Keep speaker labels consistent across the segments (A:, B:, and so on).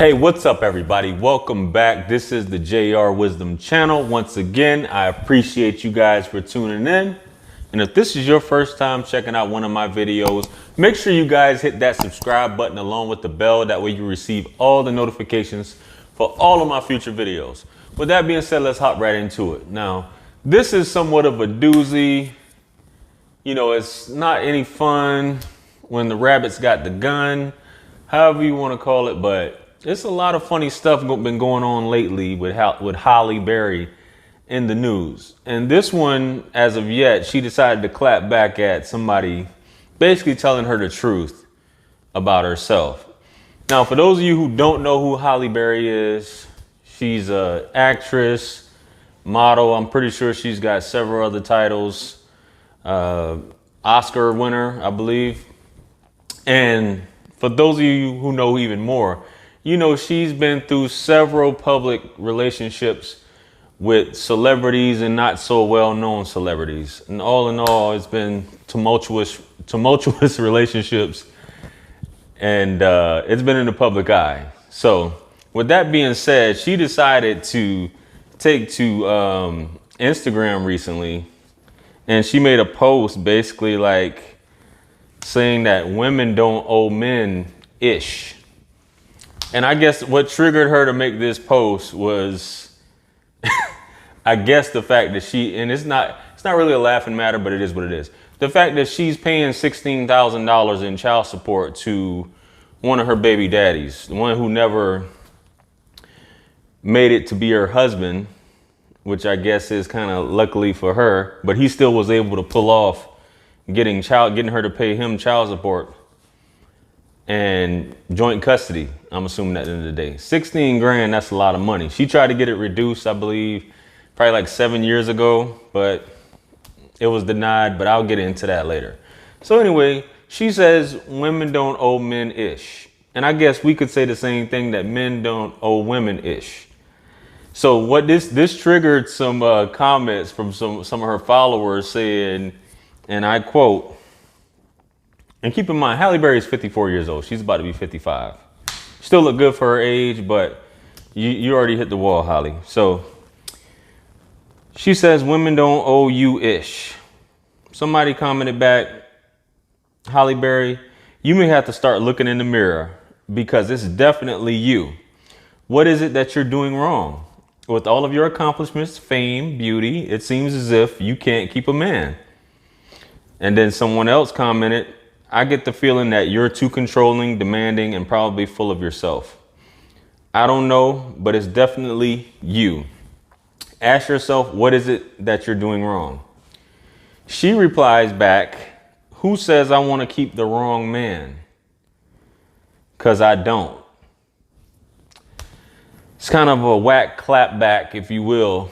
A: Hey, what's up everybody? Welcome back. This is the JR Wisdom channel. Once again, I appreciate you guys for tuning in. And if this is your first time checking out one of my videos, make sure you guys hit that subscribe button along with the bell. That way you receive all the notifications for all of my future videos. With that being said, let's hop right into it. Now, this is somewhat of a doozy. You know, it's not any fun when the rabbit's got the gun, however you want to call it, but it's a lot of funny stuff been going on lately with Halle Berry in the news. And this one, as of yet, she decided to clap back at somebody basically telling her the truth about herself. Now, for those of you who don't know who Halle Berry is, she's an actress, model. I'm pretty sure she's got several other titles. Oscar winner, I believe. And for those of you who know even more, you know, she's been through several public relationships with celebrities and not so well-known celebrities. And all in all, it's been tumultuous relationships. And it's been in the public eye. So with that being said, she decided to take to Instagram recently. And she made a post basically like saying that women don't owe men ish. And I guess what triggered her to make this post was, I guess the fact that and it's not really a laughing matter, but it is what it is. The fact that she's paying $16,000 in child support to one of her baby daddies, the one who never made it to be her husband, which I guess is kind of luckily for her, but he still was able to pull off getting her to pay him child support and joint custody. I'm assuming at the end of the day, 16 grand, that's a lot of money. She tried to get it reduced, I believe, probably like 7 years ago, but it was denied, but I'll get into that later. So anyway, she says women don't owe men ish. And I guess we could say the same thing, that men don't owe women ish. So what this triggered some comments from some of her followers saying, and I quote, and keep in mind, Halle Berry is 54 years old. She's about to be 55. Still look good for her age, but you already hit the wall, Halle. So she says, women don't owe you ish. Somebody commented back, Halle Berry, you may have to start looking in the mirror because it's definitely you. What is it that you're doing wrong? With all of your accomplishments, fame, beauty, it seems as if you can't keep a man. And then someone else commented, I get the feeling that you're too controlling, demanding, and probably full of yourself. I don't know, but it's definitely you. Ask yourself, what is it that you're doing wrong? She replies back, who says I want to keep the wrong man? 'Cause I don't. It's kind of a whack clap back, if you will.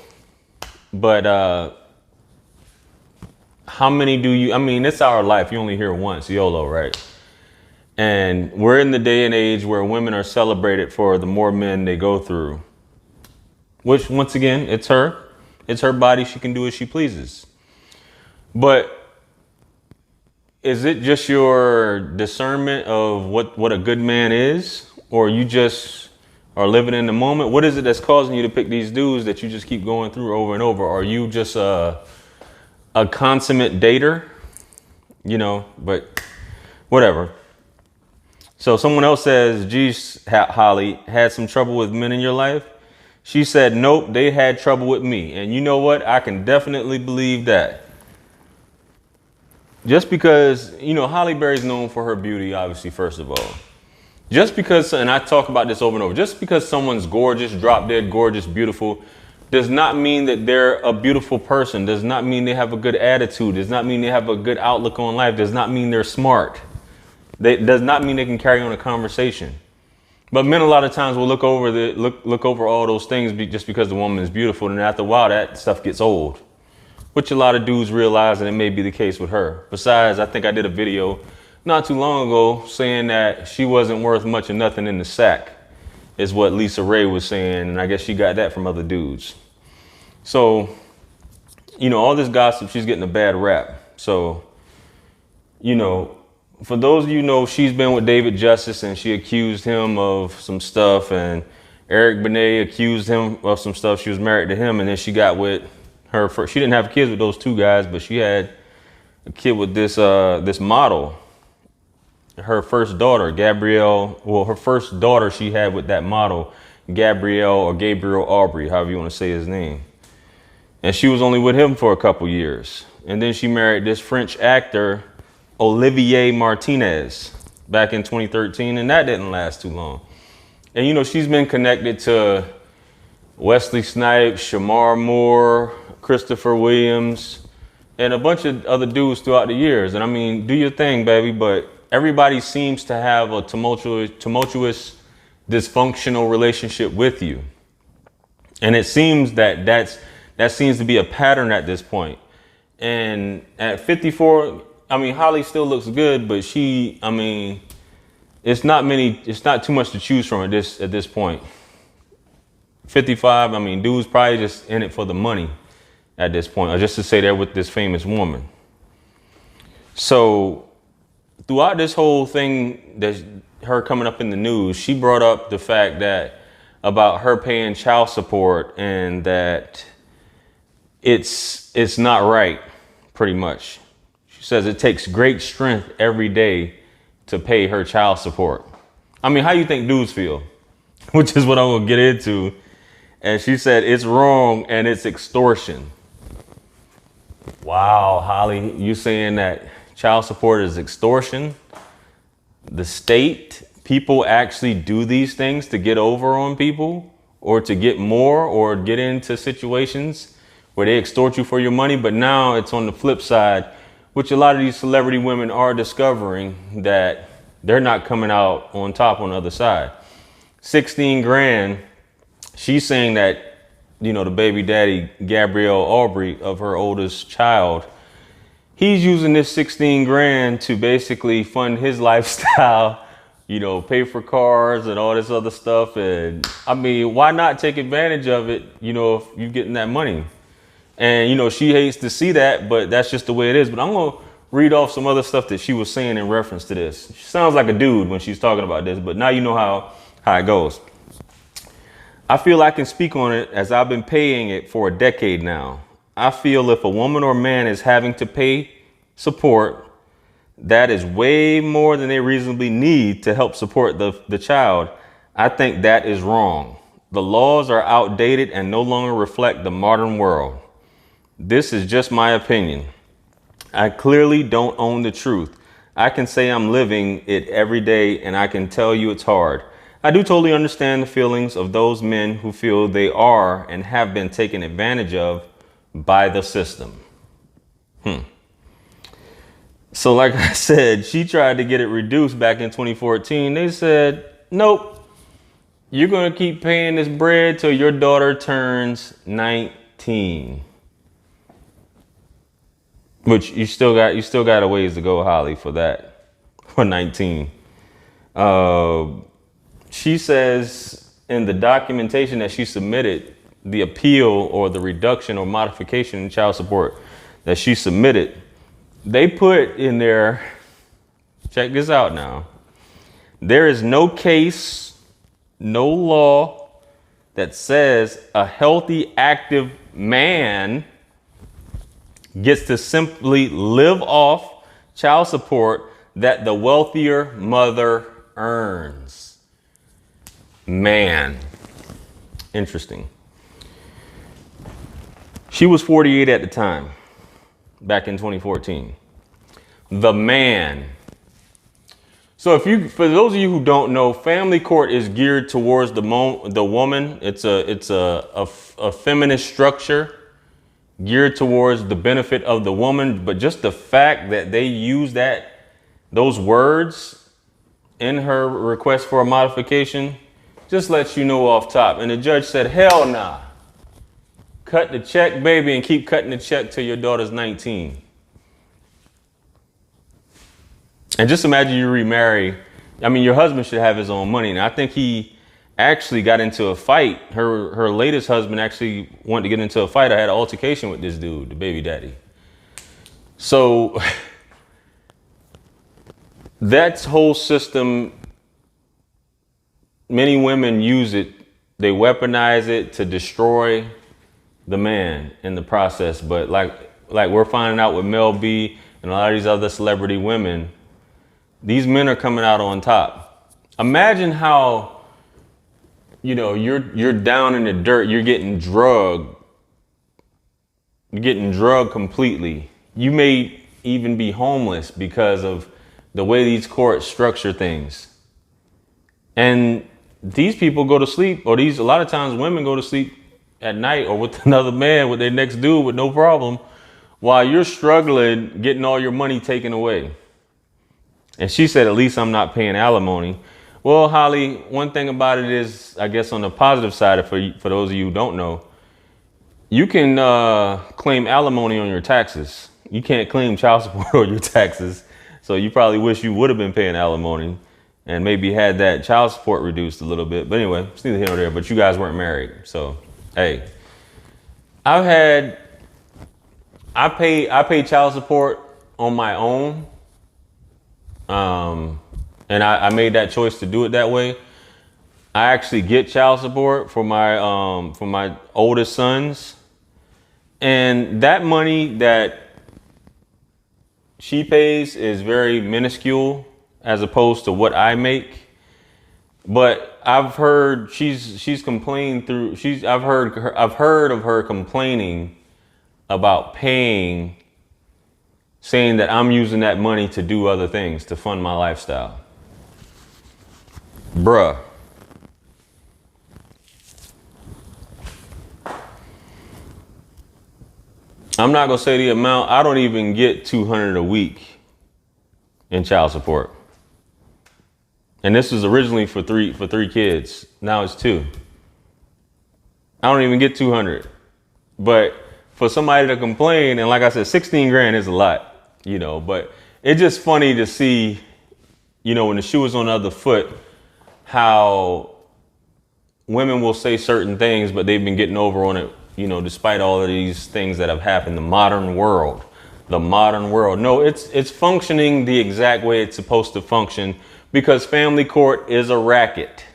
A: But how many do you, I mean, it's our life. You only hear once, YOLO, right? And we're in the day and age where women are celebrated for the more men they go through. Which, once again, it's her. It's her body. She can do as she pleases. But is it just your discernment of what a good man is? Or you just are living in the moment? What is it that's causing you to pick these dudes that you just keep going through over and over? Are you just a consummate dater? You know, but whatever. So someone else says, geez, Halle, had some trouble with men in your life? She said, nope, they had trouble with me. And you know what? I can definitely believe that. Just because, you know, Halle Berry's known for her beauty, obviously, first of all. Just because, and I talk about this over and over, just because someone's gorgeous, drop dead gorgeous, beautiful, does not mean that they're a beautiful person. Does not mean they have a good attitude. Does not mean they have a good outlook on life. Does not mean they're smart. Does not mean they can carry on a conversation. But men a lot of times will look over all those things just because the woman is beautiful, and after a while that stuff gets old, which a lot of dudes realize, and it may be the case with her. Besides, I think I did a video not too long ago saying that she wasn't worth much of nothing in the sack, is what Lisa Ray was saying, and I guess she got that from other dudes. So, you know, all this gossip, she's getting a bad rap. So, you know, for those of you who know, she's been with David Justice and she accused him of some stuff, and Eric Benet accused him of some stuff. She was married to him, and then she got with her first. She didn't have kids with those two guys, but she had a kid with this this model. Her first daughter, her first daughter she had with that model, Gabriel Aubry, however you want to say his name. And she was only with him for a couple years. And then she married this French actor, Olivier Martinez, back in 2013, and that didn't last too long. And you know, she's been connected to Wesley Snipes, Shamar Moore, Christopher Williams, and a bunch of other dudes throughout the years. And I mean, do your thing, baby, but everybody seems to have a tumultuous, dysfunctional relationship with you. And it seems that seems to be a pattern at this point. And at 54, I mean, Halle still looks good, but it's not too much to choose from at this point. 55, I mean, dude's probably just in it for the money at this point, or just to say they're with this famous woman. So throughout this whole thing, that her coming up in the news, she brought up the fact that about her paying child support and that it's not right, pretty much. She says it takes great strength every day to pay her child support. I mean, how you think dudes feel? Which is what I'm gonna get into. And she said it's wrong and it's extortion. Wow, Halle, you saying that child support is extortion? The state, people actually do these things to get over on people or to get more or get into situations where they extort you for your money. But now it's on the flip side, which a lot of these celebrity women are discovering that they're not coming out on top on the other side. 16 grand. She's saying that, you know, the baby daddy, Gabriel Aubry, of her oldest child, he's using this 16 grand to basically fund his lifestyle, you know, pay for cars and all this other stuff. And I mean, why not take advantage of it, you know, if you're getting that money? And, you know, she hates to see that, but that's just the way it is. But I'm going to read off some other stuff that she was saying in reference to this. She sounds like a dude when she's talking about this, but now you know how it goes. I feel I can speak on it as I've been paying it for a decade now. I feel if a woman or man is having to pay support, that is way more than they reasonably need to help support the child. I think that is wrong. The laws are outdated and no longer reflect the modern world. This is just my opinion. I clearly don't own the truth. I can say I'm living it every day and I can tell you it's hard. I do totally understand the feelings of those men who feel they are and have been taken advantage of by the system. So like I said, she tried to get it reduced back in 2014. They said, nope, you're going to keep paying this bread till your daughter turns 19. Which you still got a ways to go, Halle, for that, for 19. She says in the documentation that she submitted, the appeal or the reduction or modification in child support that she submitted, they put in there, check this out now, there is no case, no law that says a healthy, active man gets to simply live off child support that the wealthier mother earns. Man, interesting. She was 48 at the time, back in 2014. The man. So for those of you who don't know, family court is geared towards the woman. It's a feminist structure geared towards the benefit of the woman. But just the fact that they use those words in her request for a modification just lets you know off top. And the judge said, hell nah. Cut the check, baby, and keep cutting the check till your daughter's 19. And just imagine you remarry. I mean, your husband should have his own money. And I think he actually got into a fight. Her latest husband actually wanted to get into a fight. I had an altercation with this dude, the baby daddy. So That whole system, many women use it. They weaponize it to destroy the man in the process. But like we're finding out with Mel B and a lot of these other celebrity women, these men are coming out on top. Imagine how, you know, you're down in the dirt, you're getting drugged completely. You may even be homeless because of the way these courts structure things. And these people go to sleep, or a lot of times women go to sleep at night or with another man, with their next dude with no problem, while you're struggling, getting all your money taken away. And she said, at least I'm not paying alimony. Well, Holly, one thing about it is, I guess on the positive side, for those of you who don't know, you can claim alimony on your taxes. You can't claim child support on your taxes. So you probably wish you would have been paying alimony and maybe had that child support reduced a little bit. But anyway, it's neither here nor there, but you guys weren't married. So, hey, I pay child support on my own. And I made that choice to do it that way. I actually get child support for my oldest sons. And that money that she pays is very minuscule as opposed to what I make. But I've heard she's complained through, I've heard of her complaining about paying, saying that I'm using that money to do other things, to fund my lifestyle. Bruh. I'm not gonna say the amount. I don't even get $200 a week in child support. And this was originally for three kids. Now it's 2. I don't even get 200. But for somebody to complain, and like I said, 16 grand is a lot, you know, but it's just funny to see, you know, when the shoe is on the other foot, how women will say certain things, but they've been getting over on it, you know, despite all of these things that have happened. The modern world. No, it's functioning the exact way it's supposed to function, because family court is a racket.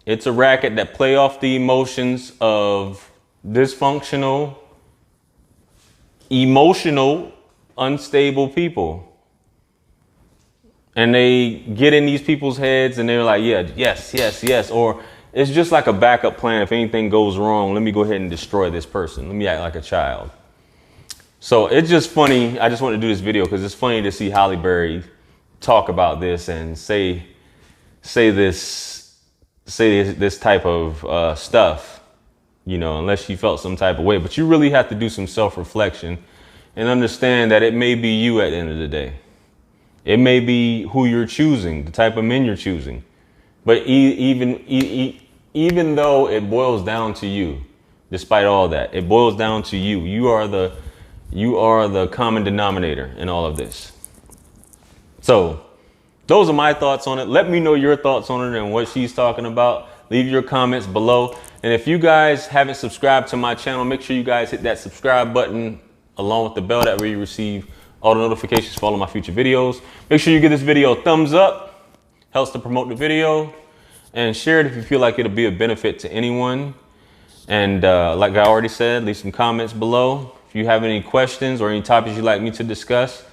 A: It's a racket that play off the emotions of dysfunctional, emotional, unstable people. And they get in these people's heads and they're like, yeah, yes. Or it's just like a backup plan. If anything goes wrong, let me go ahead and destroy this person. Let me act like a child. So it's just funny. I just want to do this video because it's funny to see Halle Berry talk about this and say this type of stuff, you know, unless she felt some type of way. But you really have to do some self-reflection and understand that it may be you at the end of the day. It may be who you're choosing, the type of men you're choosing. But even though it boils down to you, despite all that, it boils down to you. You are the common denominator in all of this. So those are my thoughts on it. Let me know your thoughts on it and what she's talking about. Leave your comments below. And if you guys haven't subscribed to my channel, make sure you guys hit that subscribe button along with the bell. That way you receive all the notifications for all of my future videos. Make sure you give this video a thumbs up. Helps to promote the video. And share it if you feel like it'll be a benefit to anyone. And like I already said, leave some comments below. If you have any questions or any topics you'd like me to discuss,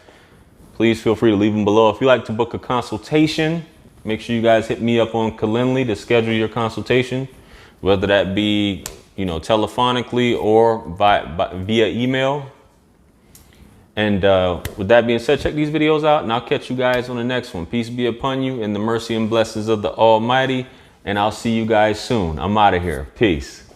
A: please feel free to leave them below. If you'd like to book a consultation, make sure you guys hit me up on Calendly to schedule your consultation, whether that be, you know, telephonically or via email. And with that being said, check these videos out and I'll catch you guys on the next one. Peace be upon you and the mercy and blessings of the Almighty. And I'll see you guys soon. I'm out of here. Peace.